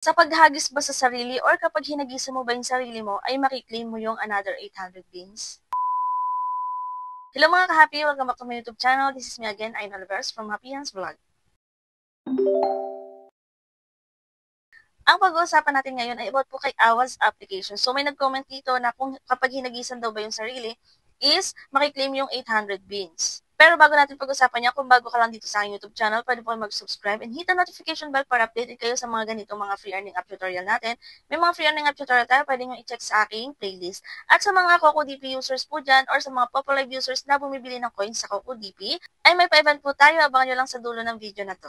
Sa paghagis ba sa sarili or kapag hinagisan mo ba yung sarili mo, ay makiklaim mo yung another 800 beans? Hello mga ka-happy! Welcome back to my YouTube channel. This is me again, Ayn Alvarez from Happy Hands Vlog. Ang pag-uusapan natin ngayon ay about po kay AWAS application. So may nag-comment dito na kung kapag hinagisan daw ba yung sarili, is makiklaim yung 800 beans. Pero bago natin pag-usapan niya, kung bago ka lang dito sa aking YouTube channel, pwede po kayo mag-subscribe and hit the notification bell para updated kayo sa mga ganitong mga free earning app tutorial natin. May mga free earning app tutorial tayo, pwede nyo i-check sa aking playlist. At sa mga CocoDP users po dyan, or sa mga Populive users na bumibili ng coins sa CocoDP, ay may pa-event po tayo, abangan nyo lang sa dulo ng video na to.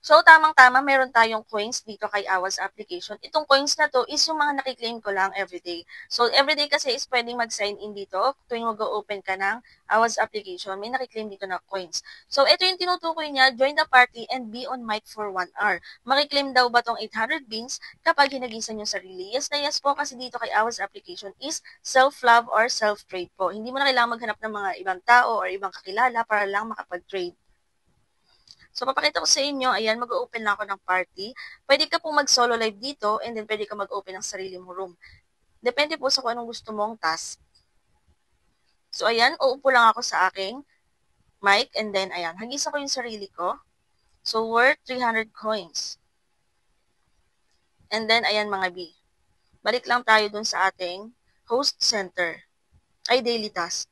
So, tamang-tama, meron tayong coins dito kay AWAS application. Itong coins na to is yung mga nakiklaim ko lang everyday. So, everyday kasi is pwedeng mag-sign in dito tuwing mag-open ka ng AWAS application. May nakiklaim dito na coins. So, ito yung tinutukoy niya, join the party and be on mic for 1 hour. Makiklaim daw ba tong 800 beans kapag hinagisan yung sarili? Yes na yes po kasi dito kay AWAS application is self-love or self-trade po. Hindi mo na kailangan maghanap ng mga ibang tao or ibang kakilala para lang makapag-trade. So, papakita ko sa inyo, ayan, mag-open lang ako ng party. Pwede ka pong mag-solo live dito, and then pwede ka mag-open ng sarili mong room. Depende po sa kung anong gusto mong task. So, ayan, uupo lang ako sa aking mic, and then, ayan, hagisa ko yung sarili ko. So, worth 300 coins. And then, ayan mga B. Balik lang tayo dun sa ating host center. Ay, daily task.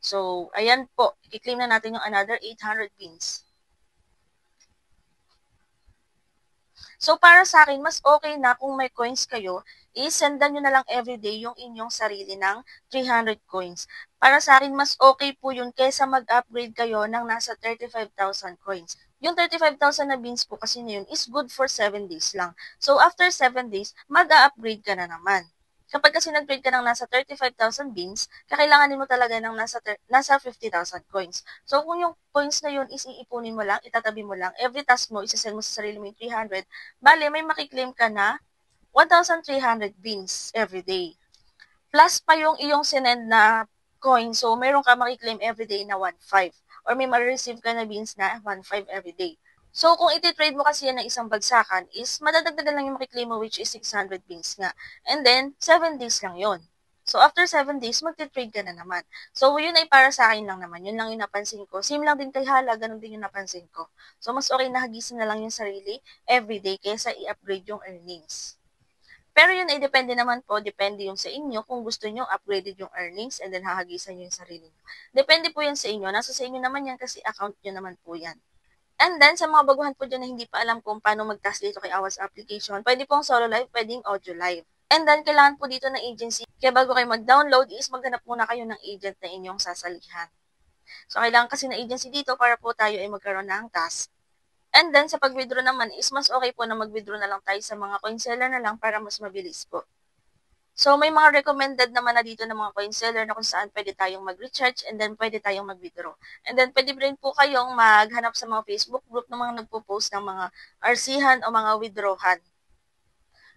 So, ayan po, i-claim na natin yung another 800 beans. So, para sa akin, mas okay na kung may coins kayo, i-sendan nyo na lang everyday yung inyong sarili ng 300 coins. Para sa akin, mas okay po yun kaysa mag-upgrade kayo ng nasa 35,000 coins. Yung 35,000 na beans po kasi na yun is good for 7 days lang. So, after 7 days, mag-upgrade ka na naman. Kapag kasi nag-trade ka ng nasa 35,000 beans, kakailanganin mo talaga ng nasa 50,000 coins. So, kung yung coins na yun is iipunin mo lang, itatabi mo lang, every task mo, isasend mo sa sarili mo yung 300, bale, may makiklaim ka na 1,300 beans every day. Plus pa yung iyong sinend na coin, so meron ka makiklaim everyday na 1,500. Or may ma-receive ka na beans na 1,500 everyday. So, kung iti-trade mo kasi yan ng isang bagsakan, is madadagdagan lang yung makiklaim mo, which is 600 beans nga. And then, 7 days lang yon. So, after 7 days, magti-trade ka na naman. So, yun ay para sa akin lang naman. Yun lang yung napansin ko. Same lang din kay Hala, ganun din yung napansin ko. So, mas okay na hagisan na lang yung sarili everyday kaysa i-upgrade yung earnings. Pero yun ay depende naman po, depende yung sa inyo kung gusto nyo upgraded yung earnings and then hahagisan nyo yung sarili nyo. Depende po yan sa inyo. Nasa sa inyo naman yan kasi account nyo naman po yan. And then, sa mga baguhan po dyan na hindi pa alam kung paano mag-task dito kay AWAS application, pwede pong solo live, pwedeng audio live. And then, kailangan po dito ng agency. Kaya bago kayo mag-download is maghanap muna kayo ng agent na inyong sasalihan. So, kailangan kasi ng agency dito para po tayo ay magkaroon ng task. And then, sa pag-withdraw naman is mas okay po na mag-withdraw na lang tayo sa mga coin seller na lang para mas mabilis po. So, may mga recommended naman na dito ng mga coin seller na kung saan pwede tayong mag-recharge and then pwede tayong mag-withdraw. And then, pwede rin po kayong maghanap sa mga Facebook group ng mga nagpo-post ng mga RC-han o mga withdrawhan.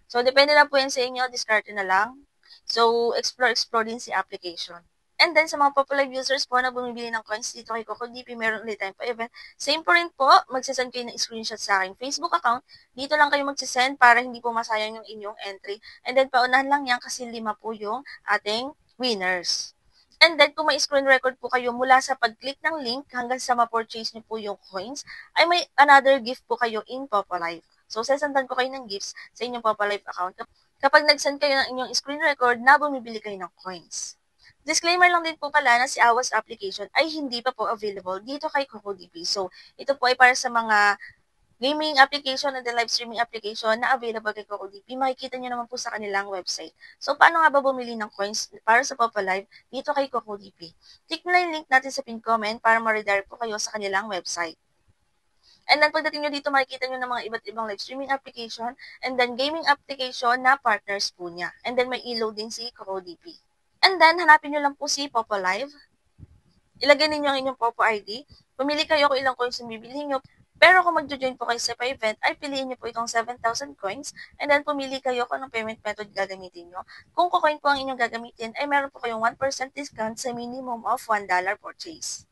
So, depende na po yan sa inyo. Discard na lang. So, explore din si application. And then, sa mga popular users po na bumibili ng coins dito kay CocoDP, meron ulit tayong pa-event. Same po rin po, magsisend kayo ng screenshot sa aking Facebook account. Dito lang kayo magsisend para hindi po masayang yung inyong entry. And then, paunahan lang yan kasi 5 po yung ating winners. And then, kung may screen record po kayo mula sa pag-click ng link hanggang sa ma-purchase niyo po yung coins, ay may another gift po kayo in Populive. So, sesendan ko kayo ng gifts sa inyong Populive account kapag nag-send kayo ng inyong screen record na bumibili kayo ng coins. Disclaimer lang din po pala na si AWAS application ay hindi pa po available dito kay CocoDP. So, ito po ay para sa mga gaming application and live streaming application na available kay CocoDP. Makikita nyo naman po sa kanilang website. So, paano nga ba bumili ng coins para sa Popalive dito kay CocoDP? Click na yung link natin sa pin comment para ma-redirect po kayo sa kanilang website. And then, pagdating nyo dito, makikita nyo ng mga iba't ibang live streaming application and then gaming application na partners po niya. And then, may ilo din si CocoDP. And then, hanapin nyo lang po si Populive. Ilagay ninyo ang inyong Popo ID. Pumili kayo kung ilang coins yung bibilihin nyo. Pero kung magjo-join po kayo sa pa-event, ay piliin nyo po itong 7,000 coins and then pumili kayo kung anong payment method gagamitin nyo. Kung kukoin po ang inyong gagamitin, ay meron po kayong 1% discount sa minimum of $1 purchase.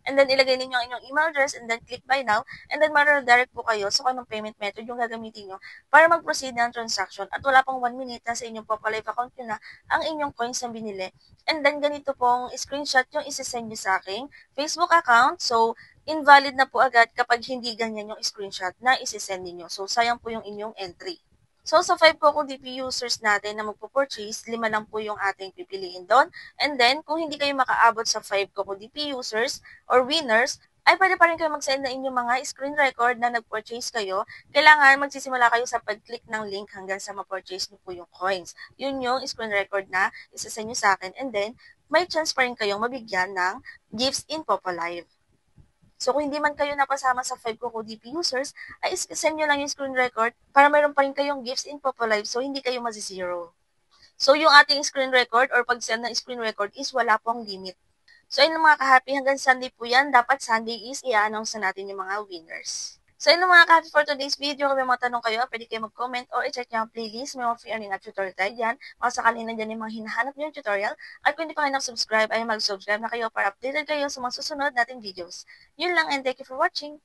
and then ilagay ninyo ang inyong email address, and then click buy now, and then mare-redirect po kayo sa kung anong payment method yung gagamitin nyo para mag-proceed ng transaction. At wala pang 1 minute na sa inyong Popalive account nyo na ang inyong coins na binili. And then ganito pong screenshot yung isisend nyo sa aking Facebook account. So, invalid na po agad kapag hindi ganyan yung screenshot na isisend niyo. So, sayang po yung inyong entry. So, sa 5 CocoDP users natin na magpo-purchase, 5 lang po yung ating pipiliin doon. And then, kung hindi kayo makaabot sa 5 CocoDP users or winners, ay pwede pa rin kayo mag-send na inyong mga screen record na nag-purchase kayo. Kailangan magsisimula kayo sa pag-click ng link hanggang sa ma-purchase niyo po yung coins. Yun yung screen record na isasend nyo sa akin. And then, may chance pa rin kayong mabigyan ng gifts in Popalive. So, kung hindi man kayo napasama sa 5 CocoDP users, ay send nyo lang yung screen record para mayroon pa rin kayong gifts in Popalive so hindi kayo mazizero. So, yung ating screen record or pag-send ng screen record is wala pong limit. So, ayun mga ka-happy, hanggang Sunday po yan. Dapat Sunday is i-announce na natin yung mga winners. So, ayun mga ka-happy for today's video. Kung may mga tanong kayo, pwede kayo mag-comment or i-check nyo ang playlist. May mga free earning at tutorial tayo dyan. Mga sakali nandyan yung mga hinahanap nyo yung tutorial. At kung hindi pa kayo subscribe ay mag-subscribe na kayo para updated kayo sa mga susunod nating videos. Yun lang and thank you for watching.